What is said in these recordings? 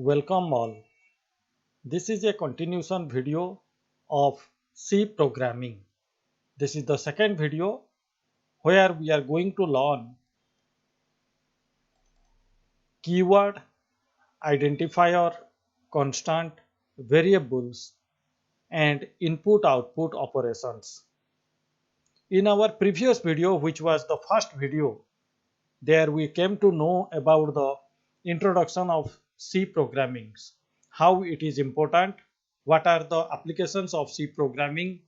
Welcome all. This is a continuation video of C programming. This is the second video where we are going to learn keyword, identifier, constant, variables and input-output operations. In our previous video, which was the first video, there we came to know about the introduction of C programming, how it is important, what are the applications of C programming,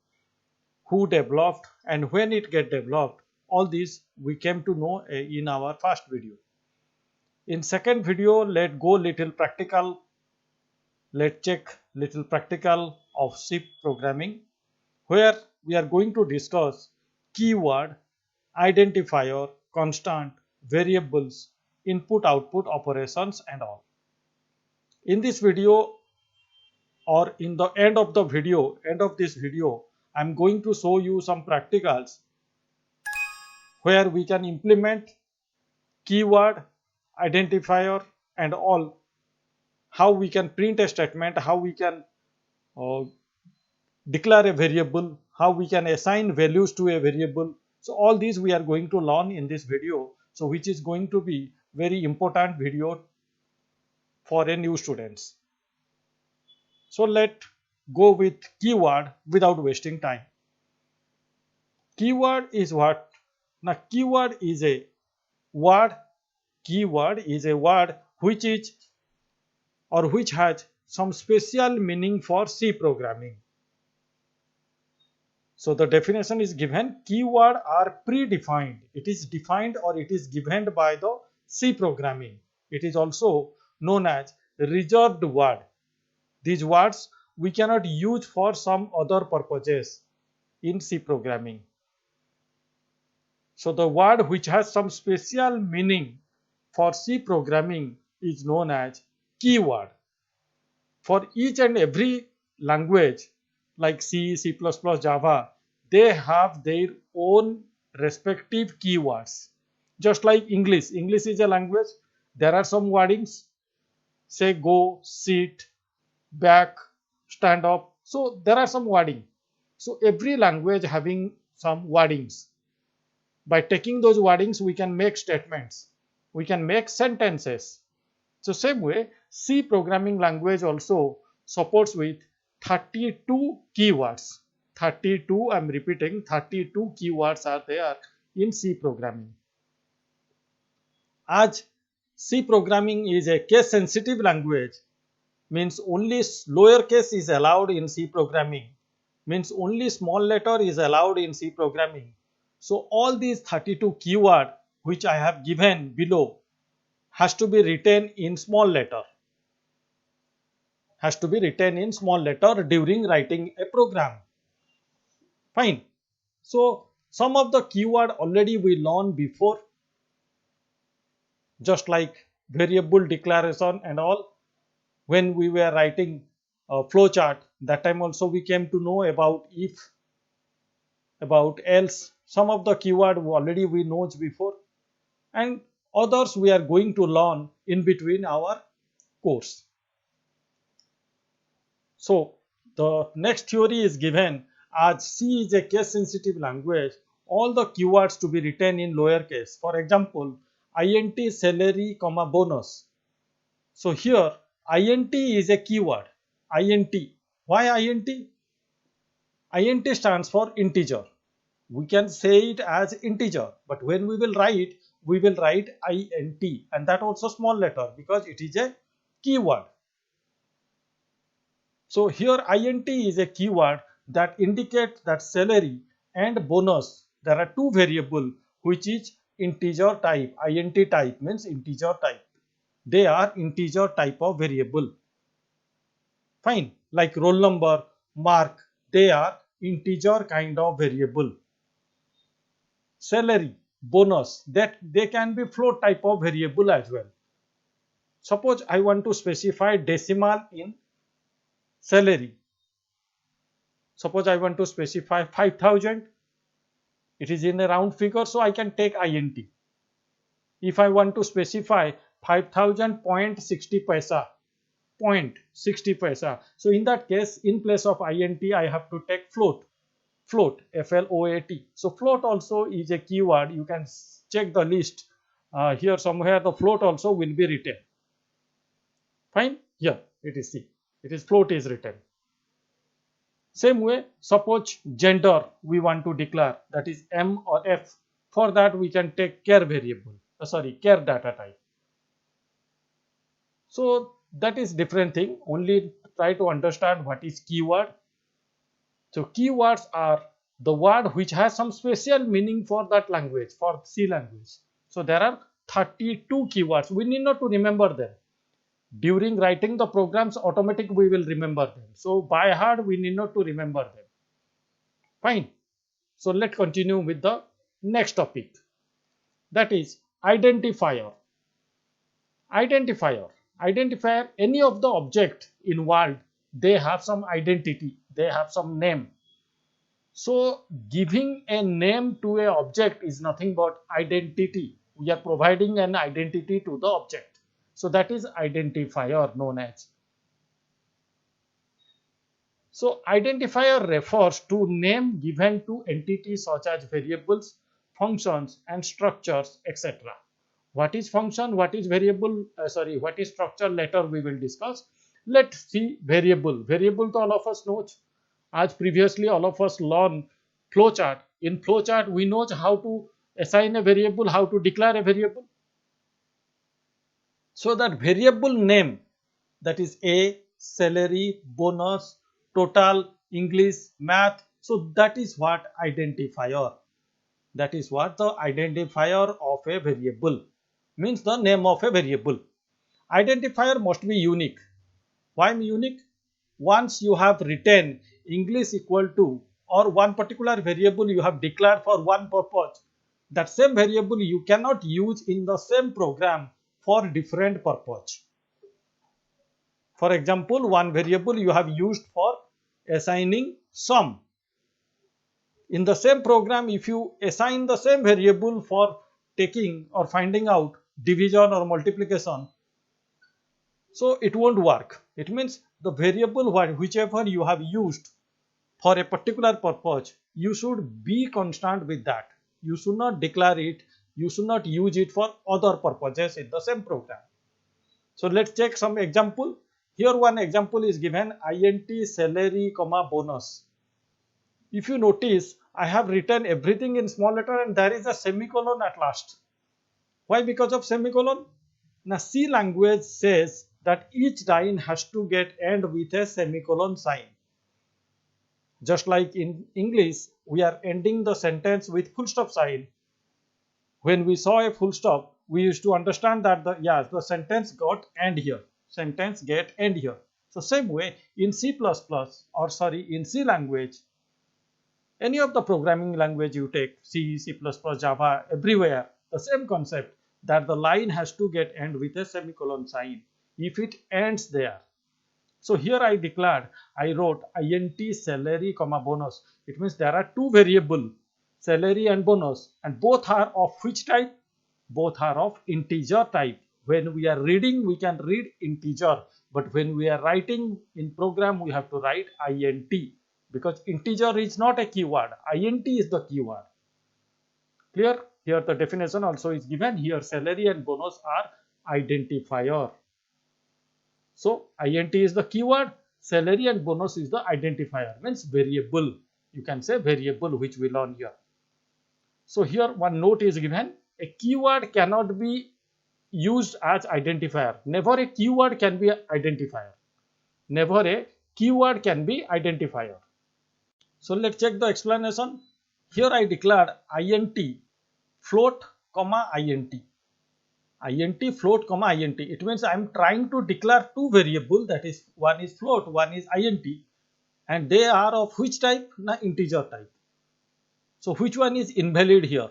who developed and when it get developed. All these we came to know in our first video. In second video, let go little practical, let check little practical of C programming, where we are going to discuss keyword, identifier, constant, variables, input output operations and all. In this video or in the end of this video, I am going to show you some practicals where we can implement keyword, identifier and all, how we can print a statement, how we can declare a variable, how we can assign values to a variable. So all these we are going to learn in this video, so which is going to be very important video for a new students. So let go with keyword without wasting time. Keyword is what? Now keyword is a word which is or which has some special meaning for C programming. So the definition is given: keyword are predefined. It is defined or it is given by the C programming. It is also known as reserved word. These words we cannot use for some other purposes in C programming. So the word which has some special meaning for C programming is known as keyword. For each and every language like C, C++, Java, they have their own respective keywords. Just like English. English is a language. There are some wordings. Say go, sit, back, stand up. So there are some wording. So every language having some wordings. By taking those wordings, we can make statements. We can make sentences. So same way, C programming language also supports with 32 keywords. 32, I am repeating, 32 keywords are there in C programming. As C programming is a case sensitive language, means only lower case is allowed in C programming, means only small letter is allowed in C programming. So all these 32 keywords which I have given below has to be written in small letter. Has to be written in small letter during writing a program. Fine. So some of the keyword already we learned before, just like variable declaration and all. When we were writing a flowchart, that time also we came to know about if, about else. Some of the keyword already we know before, and others we are going to learn in between our course. So the next theory is given: as C is a case sensitive language, all the keywords to be written in lowercase. For example, int salary, bonus. So here int is a keyword. Int. Why int? Int stands for integer. We can say it as integer, but when we will write int, and that also small letter because it is a keyword. So here int is a keyword that indicates that salary and bonus, there are two variables which is integer type. Int type means integer type. They are integer type of variable. Fine. Like roll number, mark, they are integer kind of variable. Salary, bonus, that they can be float type of variable as well. Suppose I want to specify decimal in salary. Suppose I want to specify 5,000. It is in a round figure, so I can take int. If I want to specify 5,000.60 paisa, 0.60 paisa. So in that case, in place of int, I have to take float. Float, float. So float also is a keyword. You can check the list. Here somewhere the float also will be written. Fine. Here it is C. It is float is written. Same way, suppose gender we want to declare, that is M or F. For that we can take char variable. Char data type. So that is different thing. Only try to understand what is keyword. So keywords are the word which has some special meaning for that language, for C language. So there are 32 keywords. We need not to remember them. During writing the programs, automatic we will remember them. So by heart we need not to remember them. Fine. So let's continue with the next topic. That is identifier. Identifier, any of the object in world, they have some identity, they have some name. So giving a name to a object is nothing but identity. We are providing an identity to the object. So that is identifier known as. So identifier refers to name given to entities such as variables, functions and structures, etc. What is function, what is variable, what is structure, later we will discuss. Let's see variable. Variable to all of us knows. As previously all of us learned flowchart. In flowchart we know how to assign a variable, how to declare a variable. So that variable name, that is A, salary, bonus, total, English, math. So that is what identifier. That is what the identifier of a variable. Means the name of a variable. Identifier must be unique. Why unique? Once you have written English equal to, or one particular variable you have declared for one purpose, that same variable you cannot use in the same program for different purpose. For example, one variable you have used for assigning sum. In the same program, if you assign the same variable for taking or finding out division or multiplication, so it won't work. It means the variable whichever you have used for a particular purpose, you should be constant with that. You should not declare it, you should not use it for other purposes in the same program. So let's check some example. Here one example is given, int salary, bonus. If you notice, I have written everything in small letter and there is a semicolon at last. Why? Because of semicolon. Now C language says that each line has to get end with a semicolon sign. Just like in English, we are ending the sentence with full stop sign. When we saw a full stop, we used to understand that the sentence got end here. Sentence get end here. So same way in C++ in C language, any of the programming language you take, C, C++, Java, everywhere, the same concept, that the line has to get end with a semicolon sign if it ends there. So here I declared, I wrote int salary, bonus. It means there are two variables, salary and bonus, and both are of which type? Both are of integer type. When we are reading, we can read integer, but when we are writing in program, we have to write int, because integer is not a keyword, int is the keyword. Clear? Here the definition also is given. Here salary and bonus are identifier. So int is the keyword, salary and bonus is the identifier, means variable. You can say variable, which we learn here. So here one note is given, a keyword cannot be used as identifier. Never a keyword can be identifier. Never a keyword can be identifier. So let's check the explanation. Here I declared int float, int. Int float, int. It means I am trying to declare two variables, that is one is float, one is int, and they are of which type? Integer type. So which one is invalid here?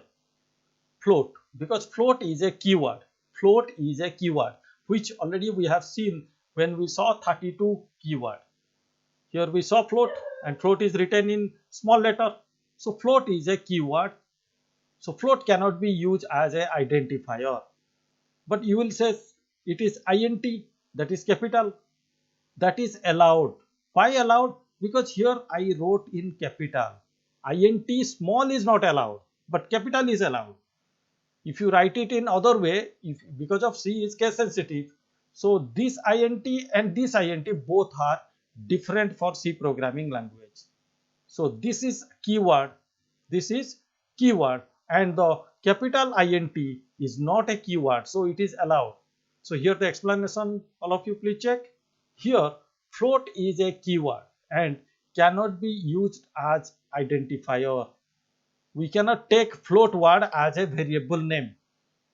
Float, because float is a keyword. Float is a keyword, which already we have seen when we saw 32 keyword. Here we saw float, and float is written in small letter. So float is a keyword. So float cannot be used as an identifier. But you will say it is int, that is capital. that is allowed. Why allowed? Because here I wrote in capital. Int small is not allowed, but capital is allowed. If you write it in other way, if because of C is case sensitive, so this int and this int both are different for C programming language. So this is keyword, this is keyword, and the capital int is not a keyword, so it is allowed. So here the explanation, all of you please check. Here float is a keyword and cannot be used as identifier. We cannot take float word as a variable name,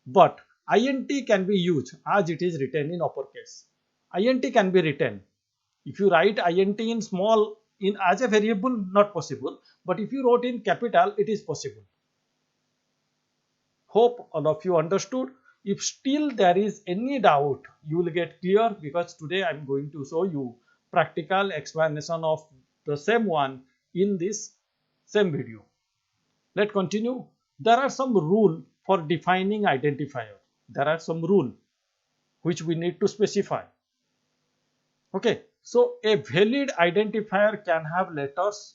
but int can be used as it is written in uppercase. Int can be written. If you write int in small in as a variable, not possible, but if you wrote in capital, it is possible. Hope all of you understood. If still there is any doubt, you will get clear, because today I am going to show you practical explanation of the same one in this same video. Let's continue. There are some rules for defining identifier. There are some rules which we need to specify. Okay, so a valid identifier can have letters,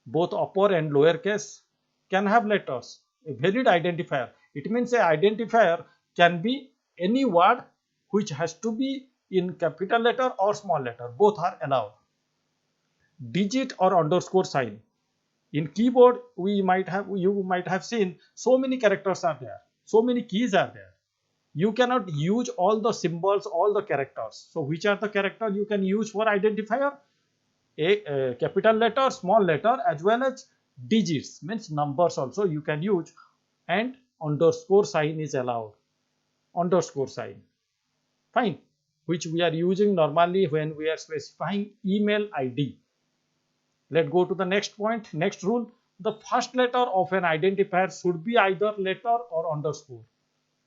both upper and lower case can have letters. A valid identifier, it means a identifier can be any word which has to be in capital letter or small letter, both are allowed. Digit or underscore sign. In keyboard, you might have seen so many characters are there, so many keys are there. You cannot use all the symbols, all the characters. So which are the characters you can use for identifier? A capital letter, small letter, as well as digits, means numbers also you can use, and underscore sign is allowed. Underscore sign, fine, which we are using normally when we are specifying email ID. Let's go to the next point, next rule. The first letter of an identifier should be either letter or underscore.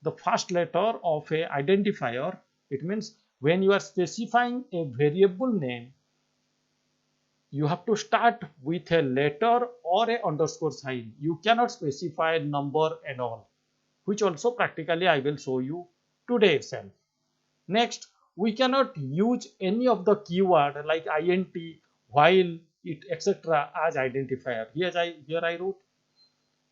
The first letter of a identifier, it means when you are specifying a variable name, you have to start with a letter or a underscore sign. You cannot specify number and all, which also practically I will show you today itself. Next, we cannot use any of the keyword like int, while, it, etc. as identifier. Here I wrote.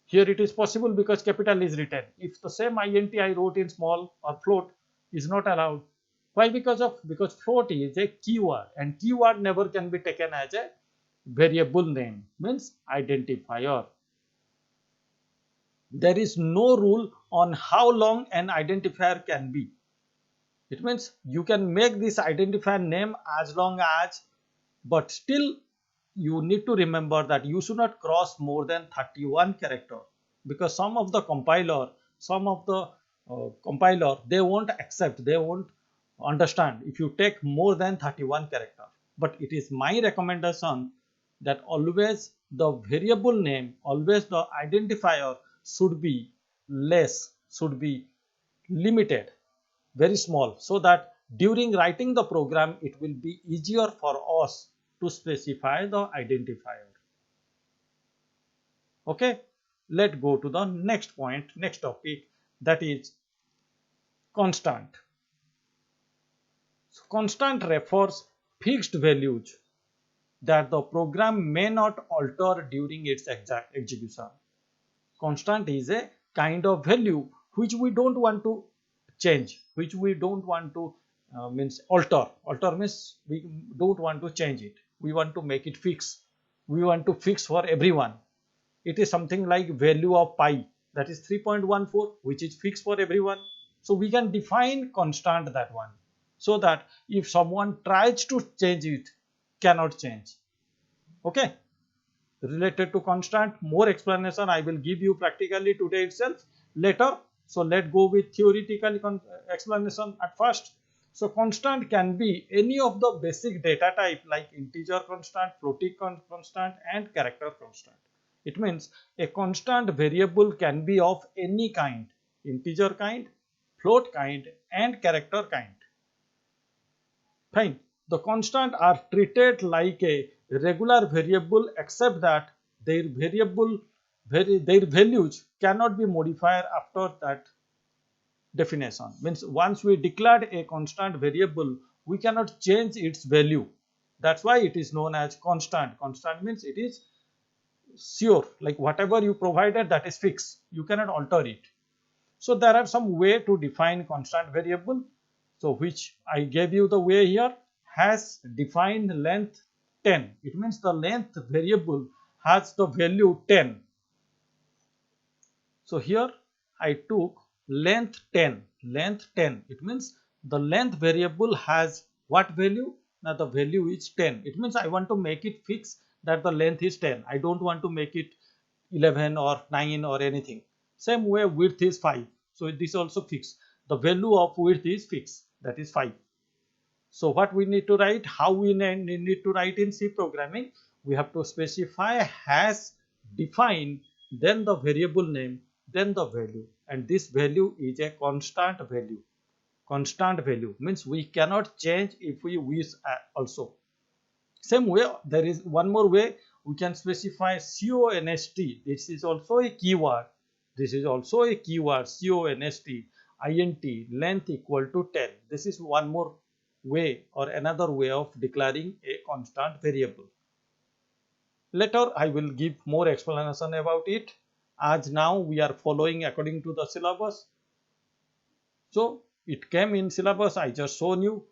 Here it is possible because capital is written. If the same int I wrote in small or float is not allowed. Why? Because float is a keyword, and keyword never can be taken as a variable name, means identifier. There is no rule on how long an identifier can be. It means you can make this identifier name as long as, but still you need to remember that you should not cross more than 31 character, because some of the compiler they won't accept, they won't understand if you take more than 31 character. But it is my recommendation that always the variable name, always the identifier should be less, should be limited, very small, so that during writing the program it will be easier for us to specify the identifier. Okay, let's go to the next point, next topic, that is constant. So constant refers fixed values that the program may not alter during its exact execution. Constant is a kind of value which we don't want to change, which we don't want to means alter. Alter means we don't want to change it. We want to make it fix. We want to fix for everyone. It is something like value of pi, that is 3.14, which is fixed for everyone. So we can define constant, that one, so that if someone tries to change it, cannot change. Okay, related to constant, more explanation I will give you practically today itself, later. So let's go with theoretical explanation at first. So constant can be any of the basic data type like integer constant, floating constant, and character constant. It means a constant variable can be of any kind, integer kind, float kind, and character kind. Fine. The constant are treated like a regular variable, except that their values cannot be modified after that definition. Means once we declared a constant variable, we cannot change its value. That's why it is known as constant. Constant means it is sure, like whatever you provided, that is fixed, you cannot alter it. So there are some way to define constant variable, so which I gave you the way here. Has defined length 10, it means the length variable has the value 10. So here I took length 10, length 10, it means the length variable has what value? Now the value is 10. It means I want to make it fix that the length is 10. I don't want to make it 11 or 9 or anything. Same way width is 5. So this also fixed. The value of width is fixed, that is 5. So what we need to write, how we need to write in C programming, we have to specify has define, then the variable name, then the value, and this value is a constant value. Constant value means we cannot change if we wish also. Same way, there is one more way, we can specify const. This is also a keyword. This is also a keyword, const, int, length equal to 10. This is one more way or another way of declaring a constant variable. Later I will give more explanation about it, as now we are following according to the syllabus. So it came in syllabus, I just shown you.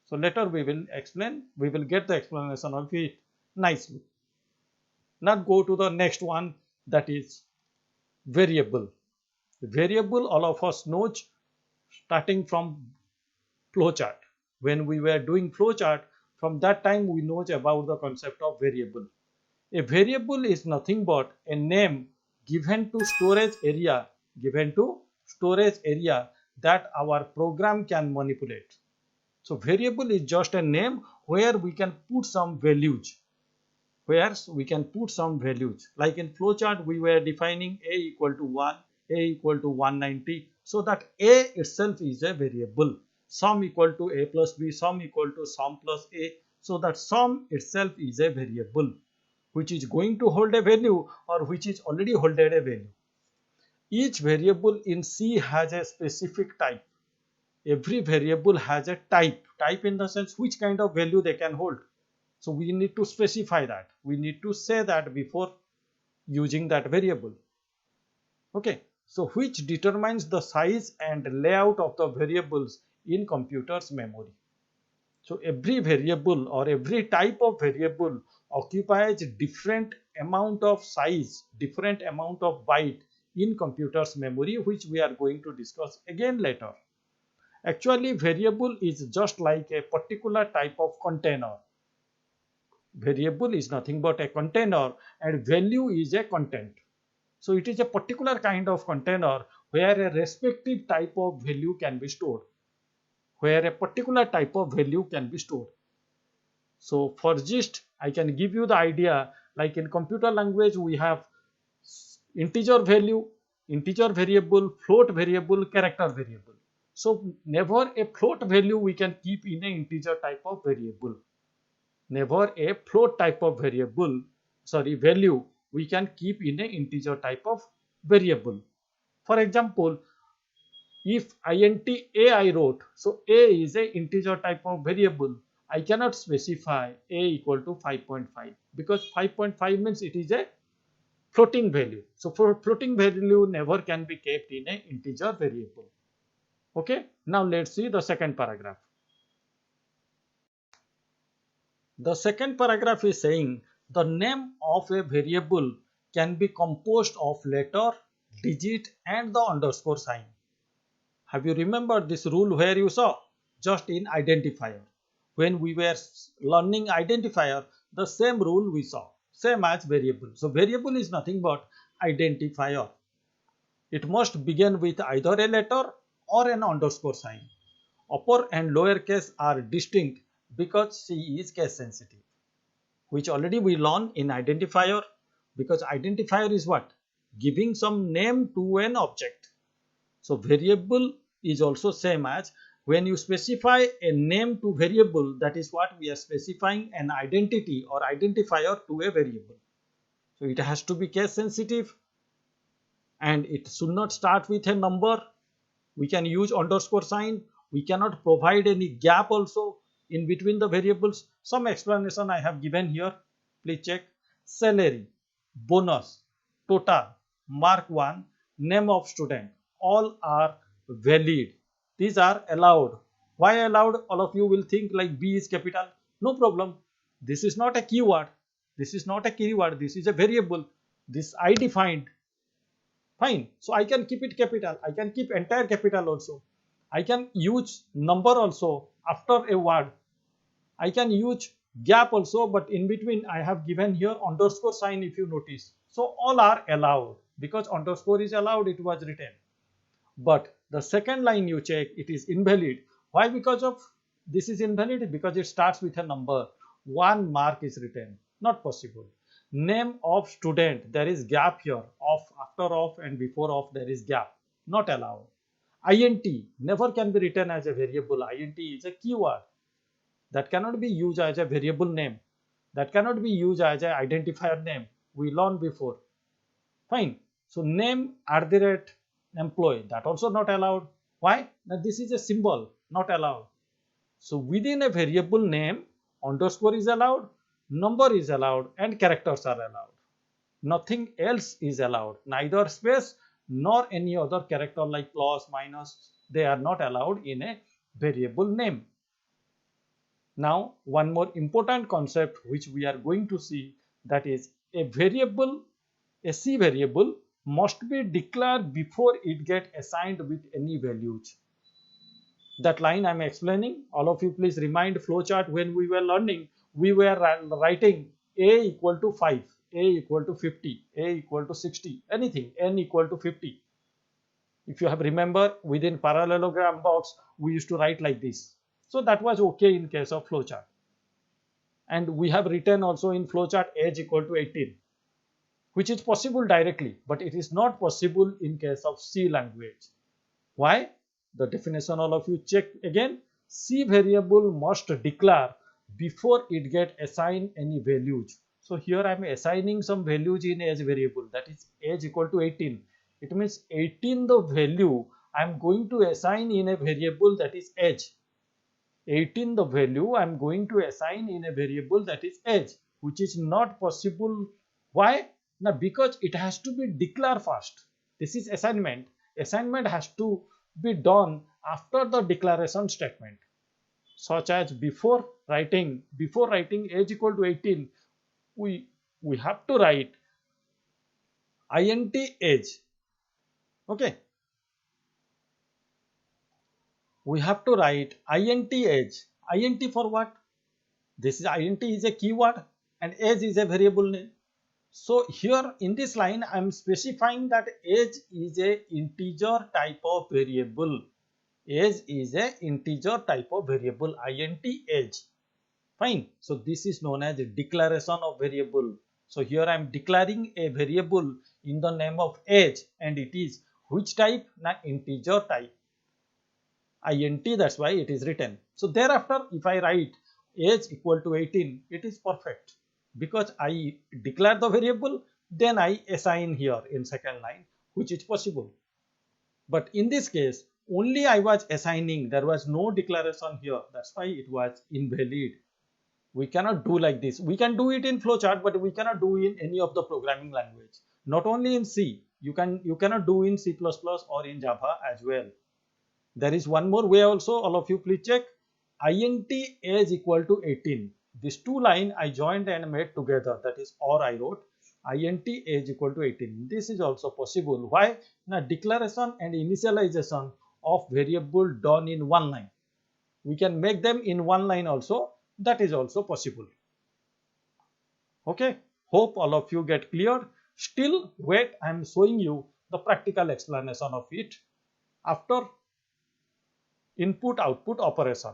So later we will explain, we will get the explanation of it nicely. Now go to the next one, that is variable. Variable, all of us knows, starting from flowchart. When we were doing flowchart, from that time we know about the concept of variable. A variable is nothing but a name given to storage area, that our program can manipulate. So variable is just a name where we can put some values. Like in flowchart we were defining a equal to 1, a equal to 190, so that a itself is a variable. Sum equal to a plus b, sum equal to sum plus a, so that sum itself is a variable which is going to hold a value or which is already holding a value. Each variable in C has a specific type. Every variable has a type in the sense which kind of value they can hold. So we need to specify that, we need to say that before using that variable. Okay, so which determines the size and layout of the variables in computer's memory. So every variable or every type of variable occupies different amount of size, different amount of byte in computer's memory, which we are going to discuss again later. Actually, variable is just like a particular type of container. Variable is nothing but a container and value is a content. So it is a particular kind of container where a respective type of value can be stored. So for gist, I can give you the idea, like in computer language we have integer value, integer variable, float variable, character variable. So never a float value we can keep in an integer type of variable. Never a float type of value we can keep in an integer type of variable. For example, if int a I wrote, so a is a integer type of variable. I cannot specify a equal to 5.5 because 5.5 means it is a floating value. So for floating value never can be kept in an integer variable. Okay, now let's see the second paragraph. The second paragraph is saying the name of a variable can be composed of letter, digit and the underscore sign. Have you remembered this rule where you saw? Just in identifier. When we were learning identifier, the same rule we saw, same as variable. So variable is nothing but identifier. It must begin with either a letter or an underscore sign. Upper and lower case are distinct because C is case sensitive, which already we learned in identifier, because identifier is what? Giving some name to an object. So variable is also same as when you specify a name to variable, that is what we are specifying an identity or identifier to a variable. So it has to be case sensitive and it should not start with a number. We can use underscore sign. We cannot provide any gap also. in between the variables. Some explanation I have given here. Please check. Salary, bonus, total, mark 1, name of student, all are valid. These are allowed. Why allowed? All of you will think like B is capital. No problem. This is not a keyword. This is not a keyword. This is a variable. This I defined. Fine. So I can keep it capital. I can keep entire capital also. I can use number also after a word. I can use gap also, but in between I have given here underscore sign if you notice. So all are allowed because underscore is allowed, it was written. But the second line you check, it is invalid. Why? Because of this is invalid? Because it starts with a number. 1 mark is written. Not possible. Name of student, there is gap here. Of, after of and before of there is gap. Not allowed. INT never can be written as a variable. INT is a keyword. That cannot be used as a variable name. That cannot be used as an identifier name. We learned before. Fine. So name @ employee, that also not allowed. Why? Now this is a symbol, not allowed. So within a variable name, underscore is allowed, number is allowed, and characters are allowed. Nothing else is allowed. Neither space nor any other character like plus, minus, they are not allowed in a variable name. Now, one more important concept which we are going to see, that is a variable, a C variable must be declared before it get assigned with any values. That line I am explaining, all of you please remind flowchart when we were learning, we were writing A equal to 5, A equal to 50, A equal to 60, anything, N equal to 50. If you have remember, within parallelogram box, we used to write like this. So that was okay in case of flowchart. And we have written also in flowchart age equal to 18, which is possible directly, but it is not possible in case of C language. Why? The definition all of you check again. C variable must declare before it get assigned any values. So here I am assigning some values in age variable, that is age equal to 18. It means 18 the value I am going to assign in a variable that is age. 18 the value I am going to assign in a variable that is age, which is not possible. Why? Now because it has to be declared first. This is assignment. Assignment has to be done after the declaration statement. Such as before writing age equal to 18, we have to write int age. Okay. We have to write int age. Int for what? This is int is a keyword and age is a variable name. So here in this line I am specifying that age is a integer type of variable. Age is a integer type of variable, int age. Fine. So this is known as a declaration of variable. So here I am declaring a variable in the name of age, and it is which type? Na integer type. Int, that's why it is written. So thereafter if I write age equal to 18, it is perfect because I declare the variable, then I assign here in second line, which is possible. But in this case only I was assigning, there was no declaration here, that's why it was invalid. We cannot do like this. We can do it in flowchart, but we cannot do in any of the programming language. Not only in C, you cannot do in C++ or in Java as well. There is one more way also, all of you please check. Int age equal to 18. These two lines I joined and made together, that is, or I wrote int age equal to 18. This is also possible. Why? Now declaration and initialization of variable done in one line. We can make them in one line also. That is also possible. Okay. Hope all of you get clear. Still wait, I am showing you the practical explanation of it after input output operation.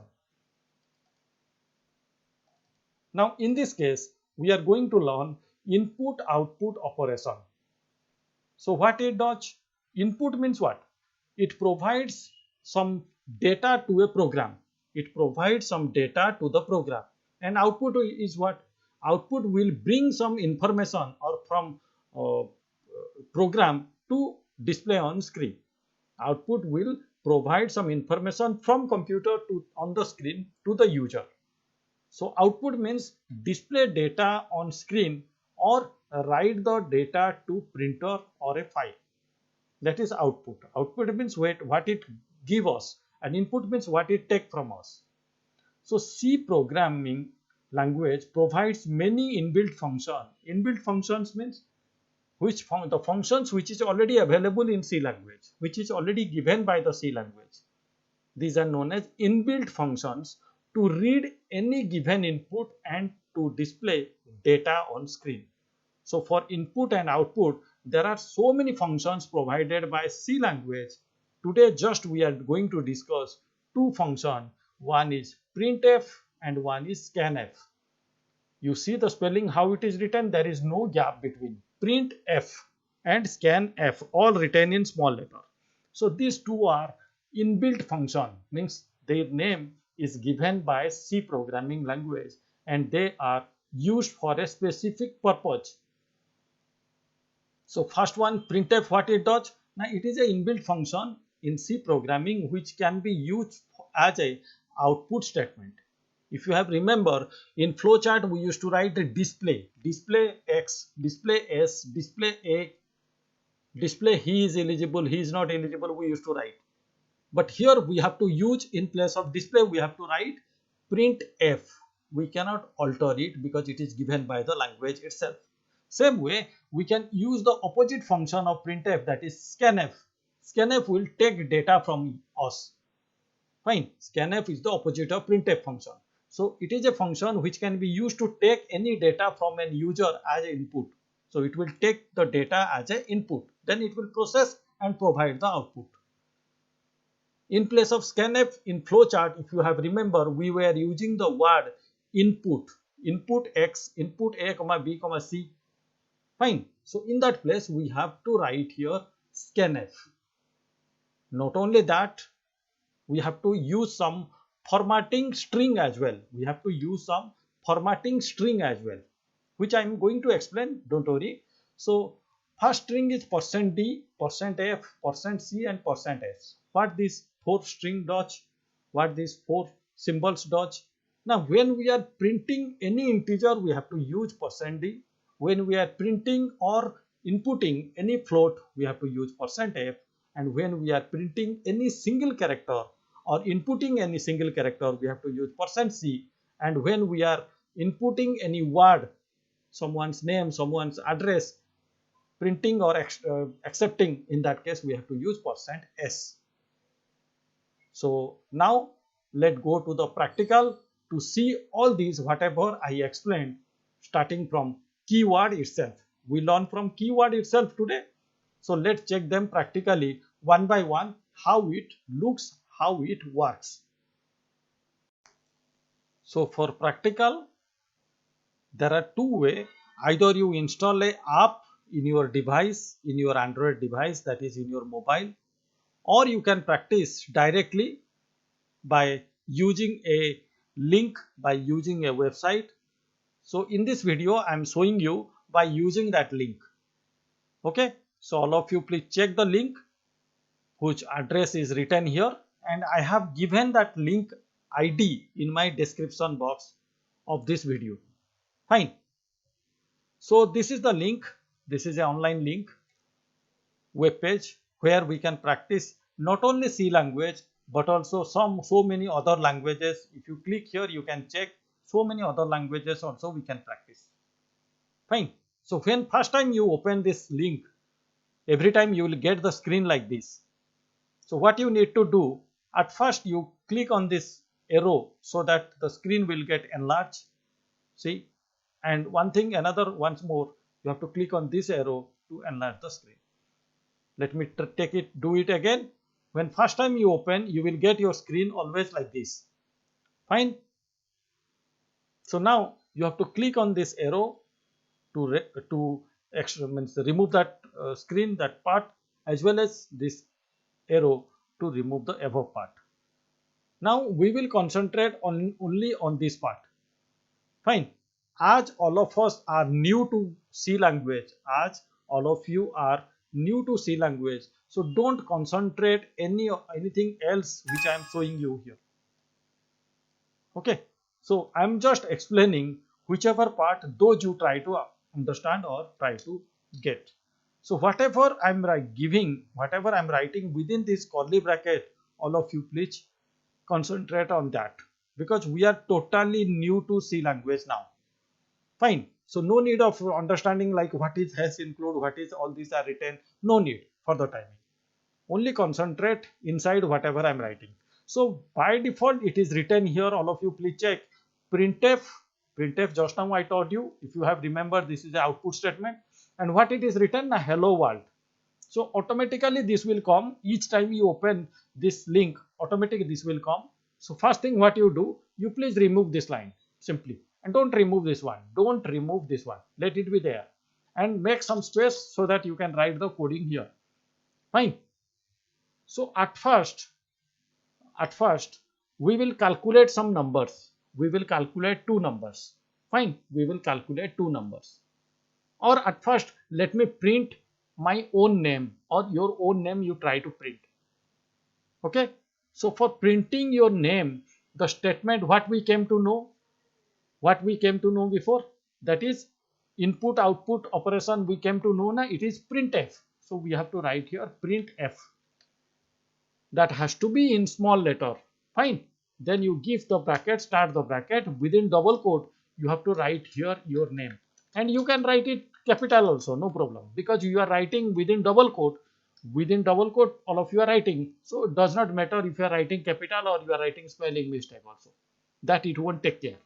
Now in this case we are going to learn input output operation. So what it does? Input means what? It provides some data to a program. It provides some data to the program. And output is what? Output will bring some information or from program to display on screen. Output will provide some information from computer to on the screen to the user. So output means display data on screen or write the data to printer or a file. That is output. Output means what it give us, and input means what it take from us. So C programming language provides many inbuilt functions. Inbuilt functions means the functions which is already available in C language, which is already given by the C language. These are known as inbuilt functions to read any given input and to display data on screen. So for input and output, there are so many functions provided by C language. Today just we are going to discuss two functions. One is printf and one is scanf. You see the spelling how it is written, there is no gap between printf and scanf, all written in small letter. So these two are inbuilt function, means their name is given by C programming language and they are used for a specific purpose. So first one, printf, what it does? Now it is an inbuilt function in C programming which can be used as a output statement. If you have remember, in flowchart we used to write the display X, display S, display A, display he is eligible, he is not eligible, we used to write. But here we have to use, in place of display we have to write printf. We cannot alter it because it is given by the language itself. Same way we can use the opposite function of printf, that is scanf. Scanf will take data from us. Fine, scanf is the opposite of printf function. So it is a function which can be used to take any data from an user as an input. So it will take the data as an input, then it will process and provide the output. In place of scanf in flowchart, if you have remember, we were using the word input, input X, input A, B, C. Fine. So in that place we have to write here scanf. Not only that, we have to use some formatting string as well. We have to use some formatting string as well, which I am going to explain, don't worry. So first string is %d, %f, %c and %s. What these four string does, what these four symbols does. Now when we are printing any integer, we have to use %d. When we are printing or inputting any float, we have to use %f. And when we are printing any single character or inputting any single character, we have to use %c. And when we are inputting any word, someone's name, someone's address, printing or accepting, in that case we have to use %s. So now let's go to the practical to see all these whatever I explained, starting from keyword itself. We learn from keyword itself today. So let's check them practically one by one, how it looks, how it works. So for practical, there are two ways. Either you install a app in your device, in your Android device, that is in your mobile, or you can practice directly by using a link, by using a website. So in this video I am showing you by using that link. Okay, so all of you please check the link whose address is written here, and I have given that link ID in my description box of this video. Fine. So this is the link. This is an online link, web page, where we can practice not only C language but also so many other languages. If you click here, you can check so many other languages also we can practice. Fine. So when first time you open this link, every time you will get the screen like this. So what you need to do, at first you click on this arrow so that the screen will get enlarged. See, and once more, you have to click on this arrow to enlarge the screen. Let me do it again. When first time you open, you will get your screen always like this. Fine. So now you have to click on this arrow to remove that screen, that part, as well as this arrow to remove the above part. Now we will concentrate only on this part. Fine. As all of us are new to C language, so don't concentrate anything else which I am showing you here. Okay. So I'm just explaining whichever part those you try to understand or try to get. So whatever giving, whatever I'm writing within this curly bracket, all of you please concentrate on that, because we are totally new to C language now. Fine. So no need of understanding like what is has include, what is all these are written. No need for the timing. Only concentrate inside whatever I'm writing. So by default it is written here. All of you please check printf. Printf just now I taught you. If you have remembered, this is the output statement, and what it is written, a hello world. So automatically this will come each time you open this link. Automatically this will come. So first thing what you do, you please remove this line simply, and don't remove this one. Don't remove this one. Let it be there, and make some space so that you can write the coding here. Fine. So at first we will calculate some numbers. We will calculate two numbers. Fine. We will calculate two numbers. Or at first let me print my own name, or your own name you try to print. Okay. So for printing your name, the statement what we came to know, before, that is input output operation we came to know na, it is printf. So we have to write here printf. That has to be in small letter. Fine. Then you give the bracket, start the bracket, within double quote you have to write here your name, and you can write it capital also, no problem, because you are writing within double quote. Within double quote all of you are writing, so it does not matter if you are writing capital or you are writing spelling mistake also, that it won't take care.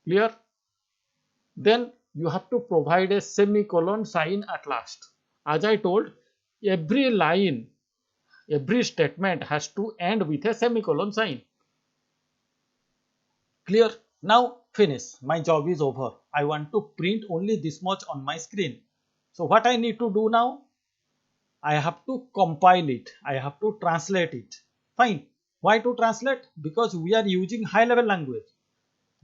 Clear? Then you have to provide a semicolon sign at last. As I told, every line, every statement has to end with a semicolon sign. Clear? Now finish. My job is over. I want to print only this much on my screen. So what I need to do now? I have to compile it. I have to translate it. Fine. Why to translate? Because we are using high level language.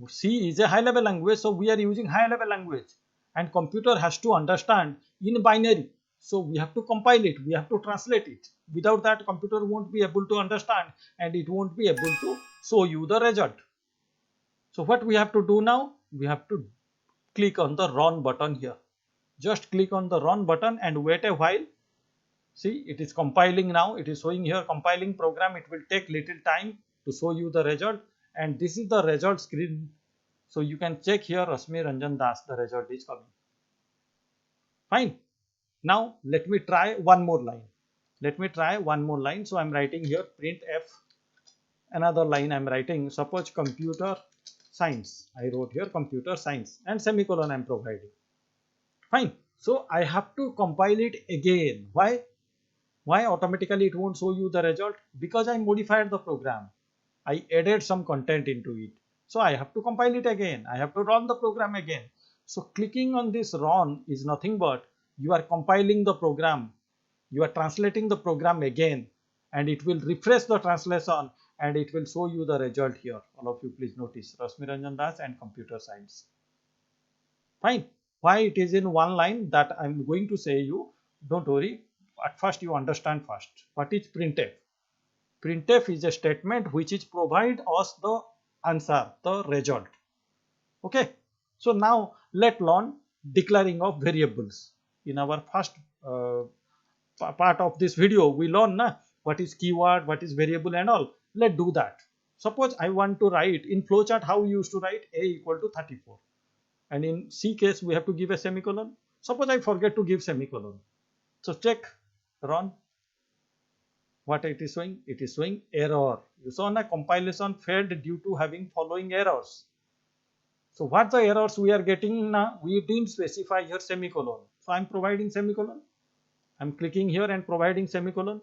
C is a high level language, so we are using high level language, and computer has to understand in binary. So we have to compile it, we have to translate it. Without that, computer won't be able to understand, and it won't be able to show you the result. So what we have to do now? We have to click on the run button here. Just click on the run button and wait a while. See, it is compiling now. It is showing here compiling program. It will take little time to show you the result, and this is the result screen. So you can check here Rashmi Ranjan Das, the result is coming. Fine. Now let me try one more line. So I'm writing here printf. Another line I'm writing, suppose computer science. I wrote here computer science, and semicolon I'm providing. Fine. So I have to compile it again. Why? Automatically it won't show you the result? Because I modified the program. I added some content into it. So I have to compile it again. I have to run the program again. So clicking on this run is nothing but you are compiling the program. You are translating the program again, and it will refresh the translation, and it will show you the result here. All of you please notice Rashmi Ranjan Das and computer science. Fine. Why it is in one line, that I'm going to say you. Don't worry. At first you understand first. What is printf? Printf is a statement which is provide us the answer, the result. Okay. So now let's learn declaring of variables. In our first part of this video, we learn what is keyword, what is variable and all. Let's do that. Suppose I want to write in flowchart how we used to write a equal to 34. And in C case we have to give a semicolon. Suppose I forget to give semicolon. So check, run. What it is showing? It is showing error. You saw na, compilation failed due to having following errors. So what the errors we are getting now? We didn't specify here semicolon. So I'm providing semicolon. I'm clicking here and providing semicolon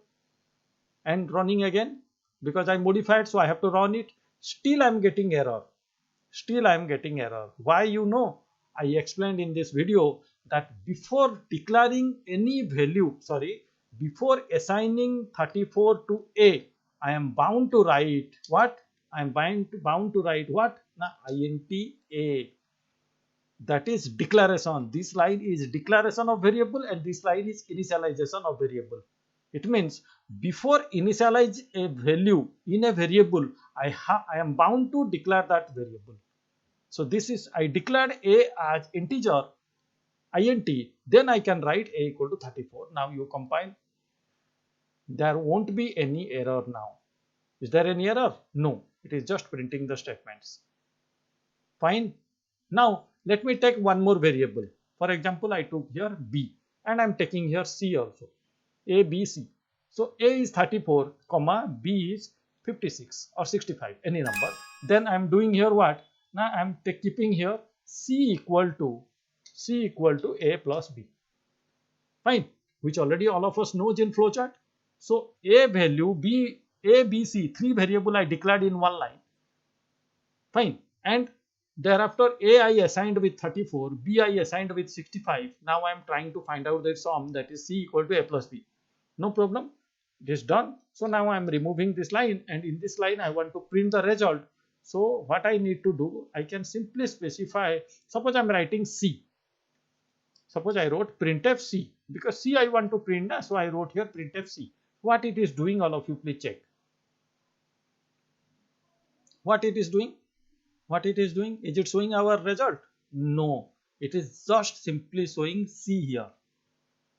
and running again, because I modified, so I have to run it. Still I'm getting error. Why? You know, I explained in this video that before declaring any value, before assigning 34 to A, I am bound to write what? I am bound to write what? Int A. That is declaration. This line is declaration of variable, and this line is initialization of variable. It means before initialize a value in a variable, I am bound to declare that variable. So this is, I declared a as integer int, then I can write a equal to 34. Now you compile. There won't be any error now. Is there any error? No, it is just printing the statements. Fine. Now let me take one more variable. For example, I took here b and I'm taking here c also. A, B, C. So A is 34, comma B is 56 or 65, any number. Then I'm doing here what? Now I'm keeping here C equal to A plus B. Fine, which already all of us knows in flowchart. So A value, B, A, B, C, three variable I declared in one line. Fine, and thereafter A I assigned with 34, B I assigned with 65. Now I am trying to find out the sum, that is C equal to A plus B. No problem, it is done. So now I am removing this line, and in this line I want to print the result. So what I need to do, I can simply specify, suppose I am writing C. Suppose I wrote printf C, because C I want to print, so I wrote here printf C. What it is doing, all of you please check. What it is doing? What it is doing? Is it showing our result? No, it is just simply showing C here.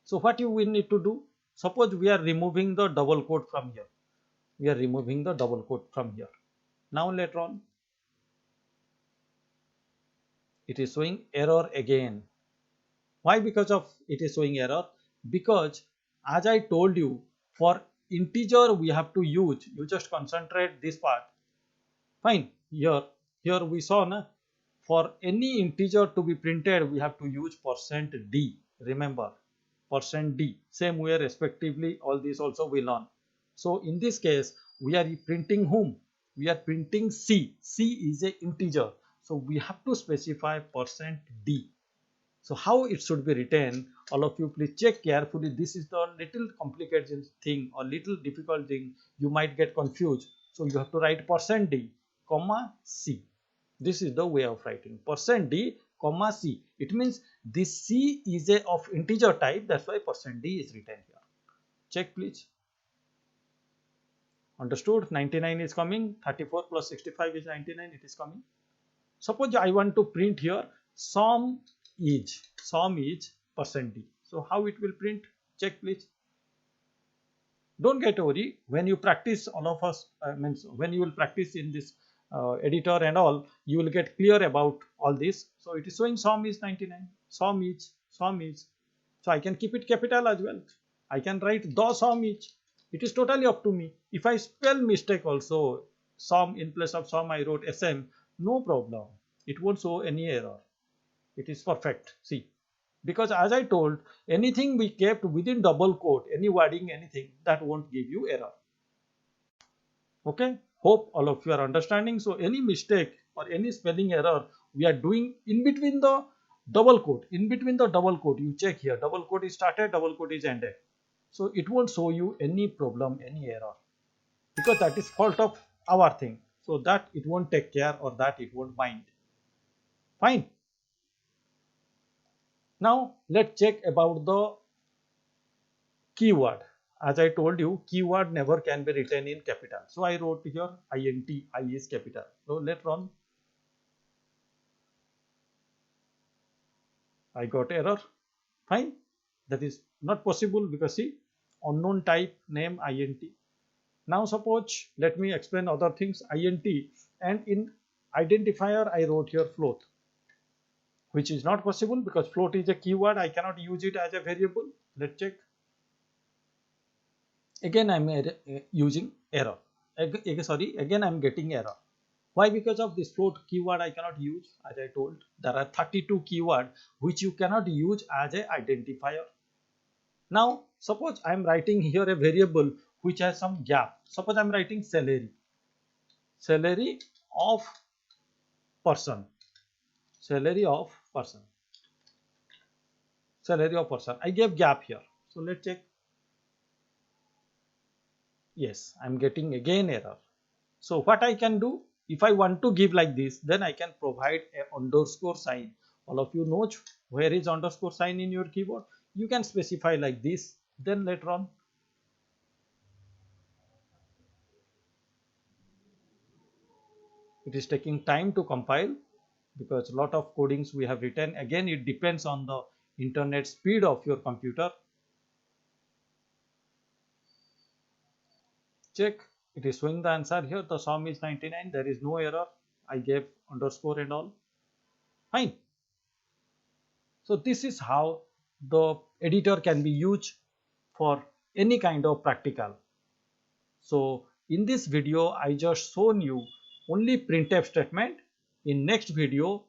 So what you will need to do? Suppose we are removing the double quote from here. We are removing the double quote from here. Now later on, it is showing error again. Why? Because of it is showing error? Because as I told you, for integer we have to use, you just concentrate this part. Fine, here we saw na, for any integer to be printed we have to use %d. Remember, %d, same way respectively, all this also we learn. So in this case we are printing whom? We are printing C. C is a integer, so we have to specify %d. So how it should be written, all of you please check carefully. This is the little complicated thing or little difficult thing, you might get confused. So you have to write %d, comma C. This is the way of writing %d, comma C. It means this C is a of integer type, that's why %d is written here. Check please. Understood? 99 is coming, 34 plus 65 is 99, it is coming. Suppose I want to print here sum is %d. So how it will print? Check please. Don't get worried. When you practice, all of us means when you will practice in this editor and all, you will get clear about all this. So it is showing sum is 99. Sum is. So I can keep it capital as well. I can write the sum is. It is totally up to me. If I spell mistake also, sum in place of sum I wrote sm, no problem. It won't show any error. It is perfect. See, because as I told, anything we kept within double quote, any wording, anything, that won't give you error. Okay, hope all of you are understanding. So any mistake or any spelling error we are doing in between the double quote, you check here, double quote is started, double quote is ended. So it won't show you any problem, any error, because that is fault of our thing. So that it won't take care, or that it won't mind. Fine. Now let's check about the keyword. As I told you, keyword never can be written in capital. So I wrote here int, I is capital. So let's run. I got error. Fine. That is not possible because see, unknown type name int. Now suppose, let me explain other things, int, and in identifier I wrote here float, which is not possible because float is a keyword. I cannot use it as a variable. Let's check. Again I am using error. Again I am getting error. Why? Because of this float keyword I cannot use. As I told, there are 32 keywords which you cannot use as a identifier. Now suppose I am writing here a variable which has some gap. Suppose I am writing salary of person. I gave gap here. So let's check. Yes, I'm getting again error. So what I can do, if I want to give like this, then I can provide a underscore sign. All of you know where is underscore sign in your keyboard. You can specify like this. Then later on, it is taking time to compile. because a lot of codings we have written. Again, it depends on the internet speed of your computer. Check, it is showing the answer here. The sum is 99. There is no error. I gave underscore and all. Fine. So this is how the editor can be used for any kind of practical. So in this video, I just shown you only printf statement. In next video,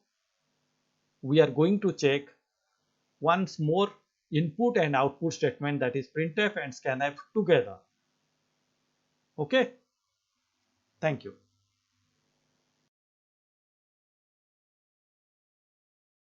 we are going to check once more input and output statement, that is printf and scanf together. Okay. Thank you.